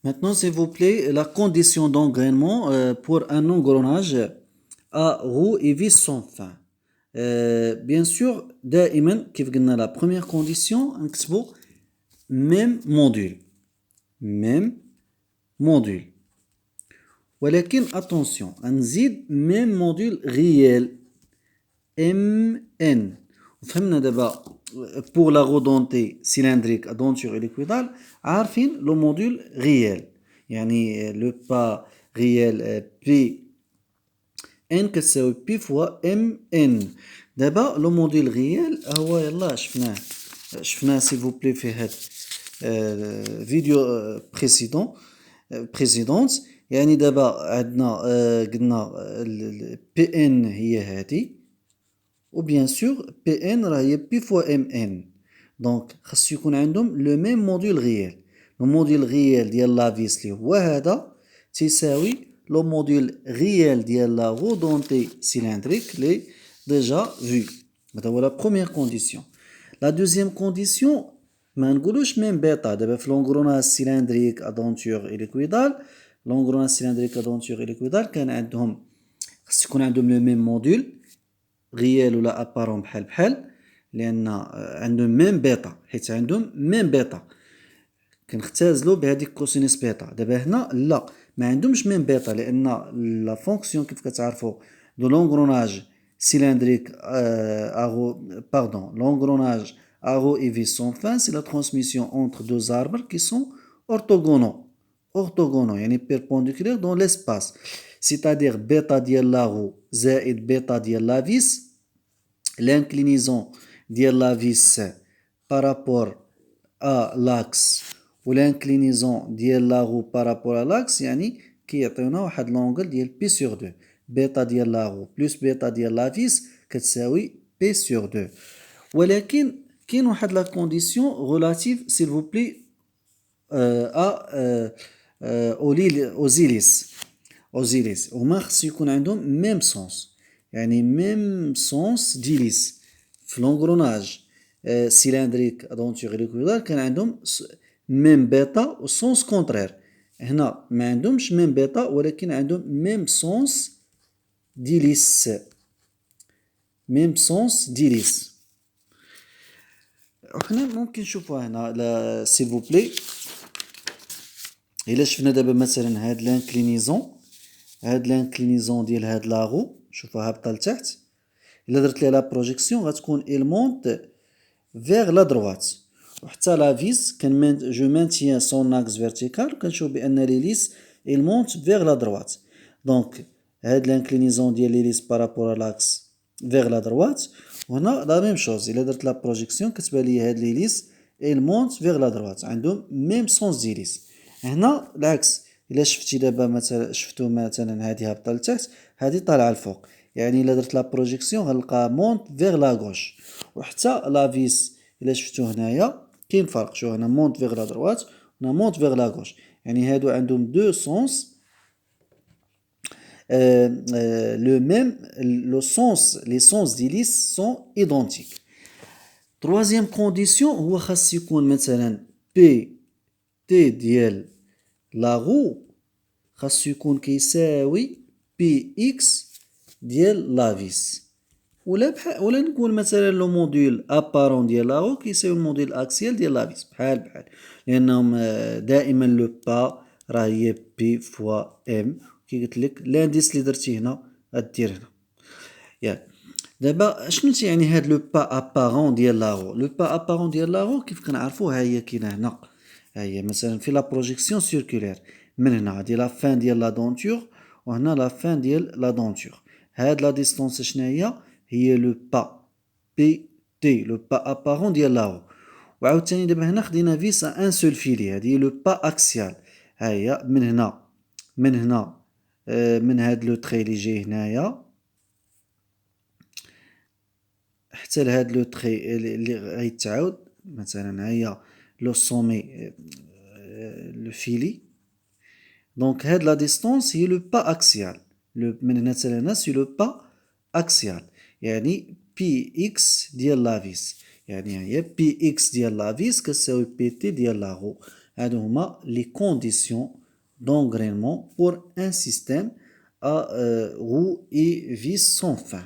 Maintenant, s'il vous plaît, la condition d'engrainement pour un engrenage à roue et vis sans fin. Bien sûr, دائما كيف قلنا la première condition نكتبوا même module. Même module. ولكن attention, نزيد même module réel. MN. فهمنا دابا pour la roue dentée cylindrique à denture hélicoïdale عارفين le module réel يعني le pas réel P N كتساوي P fois MN دابا le module réel هو يلا شفناه s'il vous plaît في هاد فيديو précédente يعني دابا عندنا قلنا PN هي هادي و bien sûr PN راه هي P fois MN دونك خاصو يكون عندهم لو ميم موديل غيال لو موديل غيال ديال لا فيس لي هو هذا تيساوي لو موديل غيال ديال لا رو دونتي سيلندريك لي ديجا فيو هذا هو لا بروميير كونديسيون لا دوزيام كونديسيون ما نقولوش ميم بيتا دابا في لونغروناج سيلندريك ا دونتور هيليكويدال لونغروناج سيلندريك ا دونتور هيليكويدال كان عندهم خاص يكون عندهم لو ميم موديل غيال ولا ابارون بحال بحال لان عندهم ميم بيتا حيت عندهم ميم بيتا كنختازلو بهذيك كوسينوس بيتا دابا هنا لا ما عندهمش ميم بيتا لان لا فونكسيون كيف كتعرفوا دو لونغروناج سيلندريك l'engrenage à roue et vis sans fin c'est la transmission entre deux arbres qui sont orthogonaux يعني perpendiculaires dans l'espace c'est-à-dire bêta ديال la roue زائد bêta ديال la vis l'inclinaison ديال la vis par rapport à l'axe و l'inclinaison ديال la roue par rapport à l'axe يعني كيعطيونا واحد لونغل ديال بي سور 2 بيتا ديال لا رو بلس بيتا ديال لا فيس كتساوي بي سور 2 ولكن كاين واحد لا كونديسيون غولاتيف سيل فو بلي اوزيليس هما خصو يكون عندهم ميم سونس يعني ميم سونس ديليس في لونغروناج سيلندريك دونتور هيليكويدال كان عندهم ميم بيتا و سونس كونترير هنا ما عندهمش ميم بيتا ولكن عندهم ميم سونس ديليس وحنا ممكن نشوفوها هنا سيل فو بلي الا شفنا دابا مثلا هاد لانكلينيزون ديال هاد لاغو شوفوها هابطه لتحت الا درت ليها لا بروجيكسيون غتكون il monte vers la droite وحتى لا فيس جو مانتيان سون اكس فيرتيكال كنشوف بان ليليس il monte vers la droite دونك هاد لانكلينيزون ديال ليليس بارابور لاكس vers la droite وهنا لا ميم شوز الا درت لا بروجيكسيون كتبان لي هاد ليليس il monte vers la droite عندهم ميم سونس ديليس هنا العكس الا شفتي دابا شفتو مثلا هادي هابطه لتحت هادي طالعه الفوق يعني الا درت لا بروجيكسيون غنلقى مونت فيغ لا غوش وحتى لا فيس الا شفتو هنايا كاين فرق شو هنا مونت فيغ لا دروات هنا مونت فيغ لا غوش يعني هادو عندهم دو سونس le même le sens les sens d'hélice sont identiques troisième condition هو خاص يكون مثلا بي تي ديال لا رو خاص يكون كيساوي بي اكس ديال لا فيس ولا نقول مثلا لو موديل ابارون ديال لا رو كيساوي الموديل اكسيال ديال لا فيس بحال لانهم دائما لو با راه هي بي فوا ام كي قلت لك لانديس اللي درتي هنا غدير هنا ياك دابا شنو تيعني هاد لو با ابارون ديال لا رو لو با ابارون ديال لا رو كيف كنعرفوا ها هي كاينه هنا ها هي مثلا في لا بروجيكسيون سيركولير من هنا هادي لا فان ديال لا دونتور وهنا لا فان ديال لا دونتور هاد لا ديستونس شناهي هي لو با بي تي لو با ابارون ديال لا رو وعاوتاني دابا هنا خدينا فيس ان سول فيلي هادي لو با اكسيال ها هي من هنا من هاد لو تري لي جاي هنايا حتى لهاد لو تري اللي غيتعاود مثلا ها هي لو سومي لو فيلي دونك هاد لا ديستونس هي لو با اكسيال من هنا حتى لهنا سي لو با اكسيال يعني بي اكس ديال لا فيس يعني هي بي اكس ديال لا فيس كتساوي بي تي ديال لا رو هادو هما لي كونديسيون d'engrainement pour un système à roues et vis sans fin.